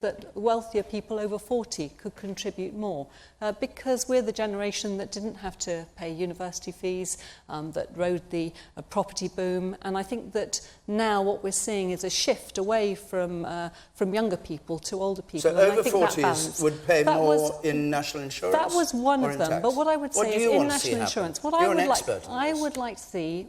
that wealthier people over 40 could contribute more because we're the generation that didn't have to pay university fees, that rode the property boom. And I think that now what we're seeing is a shift away from younger people to older people. So and over I think 40s would pay more in national insurance? That was one of them. Tax? But what I would say is in national insurance, what I would like to see,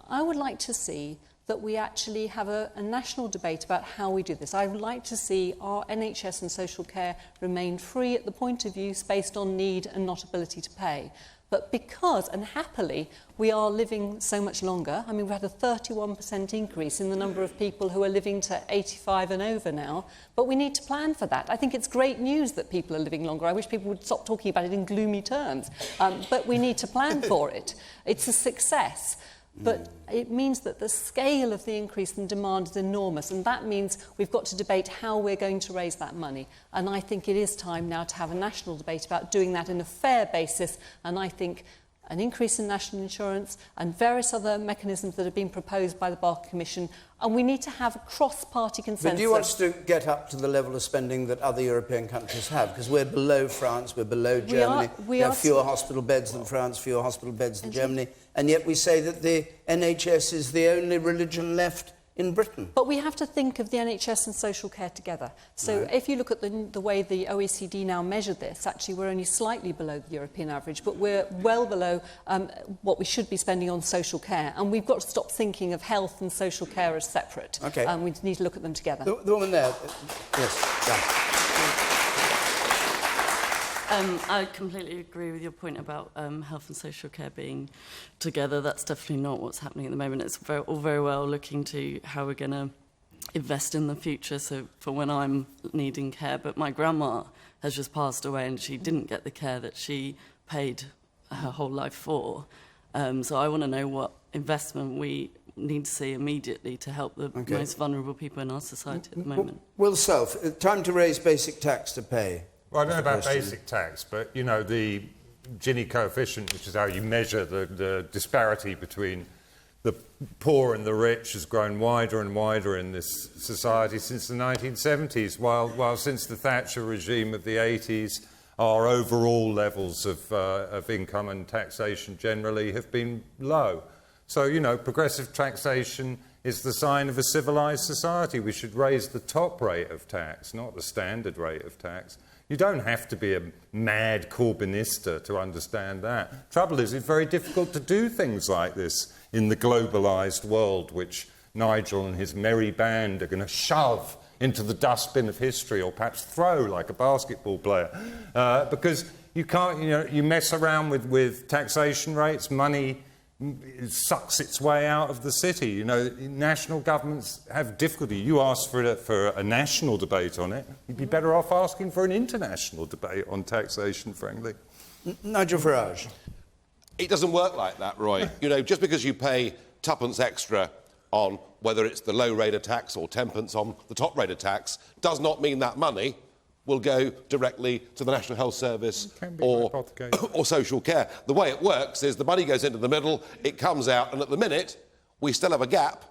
I would like to see that we actually have a national debate about how we do this. I would like to see our NHS and social care remain free at the point of use based on need and not ability to pay. But because, and happily, we are living so much longer, I mean, we've had a 31% increase in the number of people who are living to 85 and over now, but we need to plan for that. I think it's great news that people are living longer. I wish people would stop talking about it in gloomy terms, but we need to plan for it. It's a success. But it means that the scale of the increase in demand is enormous, and that means we've got to debate how we're going to raise that money. And I think it is time now to have a national debate about doing that in a fair basis, and I think an increase in national insurance and various other mechanisms that have been proposed by the Barker Commission, and we need to have a cross-party consensus. But do you want us to get up to the level of spending that other European countries have? Because we're below France, we're below Germany. We have fewer hospital beds than France, fewer hospital beds than Germany, and yet we say that the NHS is the only religion left in Britain. But we have to think of the NHS and social care together. So if you look at the way the OECD now measure this, actually we're only slightly below the European average, but we're well below what we should be spending on social care. And we've got to stop thinking of health and social care as separate. Okay. We need to look at them together. The woman there. Yes. Yeah. I completely agree with your point about health and social care being together. That's definitely not what's happening at the moment. It's all very well looking to how we're going to invest in the future, so for when I'm needing care. But my grandma has just passed away and she didn't get the care that she paid her whole life for. So I want to know what investment we need to see immediately to help the most vulnerable people in our society at the moment. Will Self, time to raise basic tax to pay. Well, I don't know about basic tax, but, you know, the Gini coefficient, which is how you measure the disparity between the poor and the rich, has grown wider and wider in this society since the 1970s, while since the Thatcher regime of the 80s, our overall levels of income and taxation generally have been low. So, you know, progressive taxation is the sign of a civilised society. We should raise the top rate of tax, not the standard rate of tax. You don't have to be a mad Corbynista to understand that. Trouble is, it's very difficult to do things like this in the globalised world, which Nigel and his merry band are going to shove into the dustbin of history, or perhaps throw like a basketball player. Because you can't, you know, you mess around with taxation rates, money sucks its way out of the city. You know, national governments have difficulty. You asked for a national debate on it. You'd be better off asking for an international debate on taxation, frankly. Nigel Farage. It doesn't work like that, Roy. You know, just because you pay twopence extra on whether it's the low rate of tax or tenpence on the top rate of tax does not mean that money will go directly to the National Health Service or social care. The way it works is the money goes into the middle, it comes out, and at the minute, we still have a gap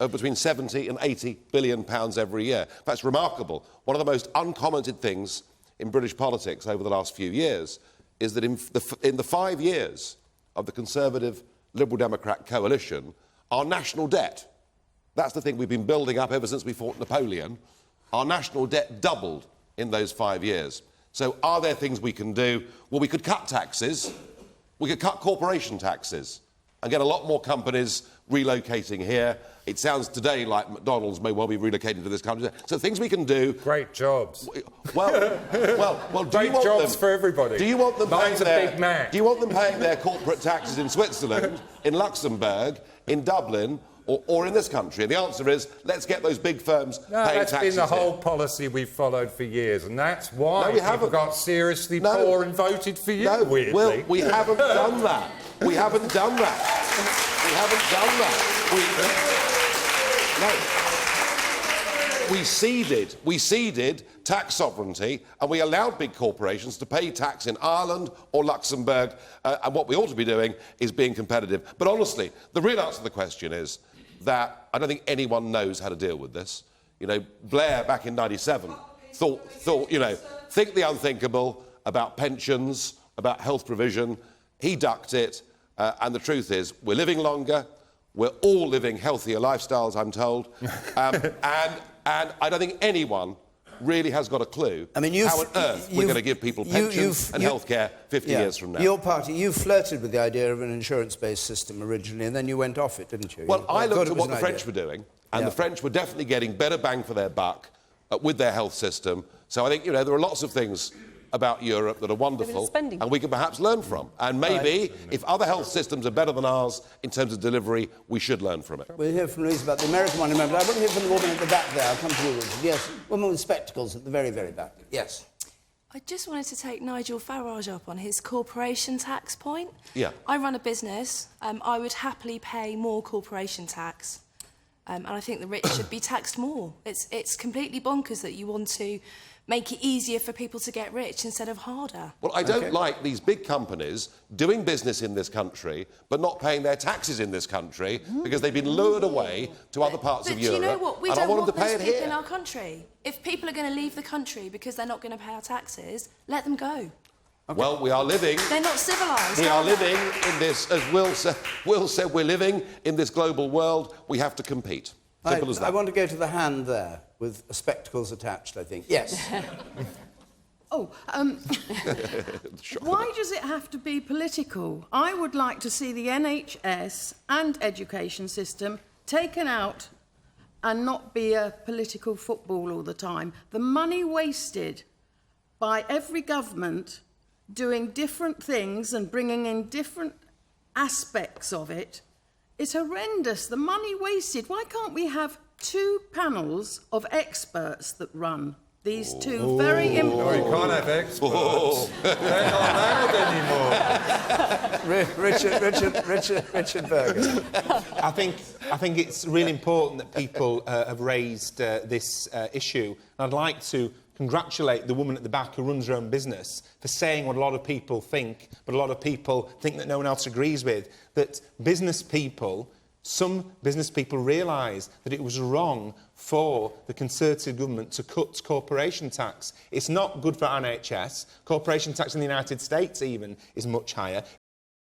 of between 70 and 80 billion pounds every year. That's remarkable. One of the most uncommented things in British politics over the last few years is that in the 5 years of the Conservative Liberal Democrat coalition, our national debt, that's the thing we've been building up ever since we fought Napoleon, our national debt doubled in those 5 years. So are there things we can do? Well, we could cut taxes, we could cut corporation taxes and get a lot more companies relocating here. It sounds today like McDonald's may well be relocating to this country. So things we can do. Great jobs. Well, do you want jobs them, for everybody. Do you want them Mine's a Big Mac. Do you want them paying their corporate taxes in Switzerland, in Luxembourg, in Dublin, or in this country? And the answer is, let's get those big firms paying taxes. That's been the whole here. policy we've followed for years, and that's why we people got seriously poor and voted for you, weirdly. Well, we haven't done that. We haven't done that. We haven't done that. We ceded tax sovereignty and we allowed big corporations to pay tax in Ireland or Luxembourg, and what we ought to be doing is being competitive. But honestly, the real answer to the question is that I don't think anyone knows how to deal with this. You know, Blair back in '97 thought, you know, think the unthinkable about pensions, about health provision. He ducked it, and the truth is, we're living longer. We're all living healthier lifestyles, I'm told, and I don't think anyone really has got a clue how on earth we're going to give people pensions and healthcare 50 years from now. Your party, you flirted with the idea of an insurance-based system originally, and then you went off it, didn't you? Well, I looked at what the French were doing, and the French were definitely getting better bang for their buck with their health system. So I think, you know, there are lots of things about Europe that are wonderful and we can perhaps learn from. And maybe, if other health systems are better than ours in terms of delivery, we should learn from it. We'll hear from Louise about the American one, remember. I want to hear from the woman at the back there. I'll come to you, Richard. Yes, woman with spectacles at the very, very back. Yes. I just wanted to take Nigel Farage up on his corporation tax point. Yeah. I run a business. I would happily pay more corporation tax. And I think the rich should be taxed more. It's completely bonkers that you want to make it easier for people to get rich instead of harder. Well, I don't like these big companies doing business in this country but not paying their taxes in this country because they've been lured away to other parts of Europe. But do you know what? We and don't I want want them to pay those it people here. in our country. If people are going to leave the country because they're not going to pay our taxes, let them go. Okay. Well, we are living... They're not civilised. We are living in this, as Will said, we're living in this global world. We have to compete. Simple as that. I want to go to the hand there with spectacles attached, I think. Yes. Why does it have to be political? I would like to see the NHS and education system taken out and not be a political football all the time. The money wasted by every government doing different things and bringing in different aspects of it is horrendous. The money wasted. Why can't we have 2 panels of experts that run these two very important... No, you can't have experts. They're not allowed anymore. Richard Berger. I think it's really important that people have raised this issue. And I'd like to congratulate the woman at the back who runs her own business for saying what a lot of people think, but a lot of people think that no one else agrees with, that some business people realise that it was wrong for the Conservative government to cut corporation tax. It's not good for NHS. Corporation tax in the United States even is much higher.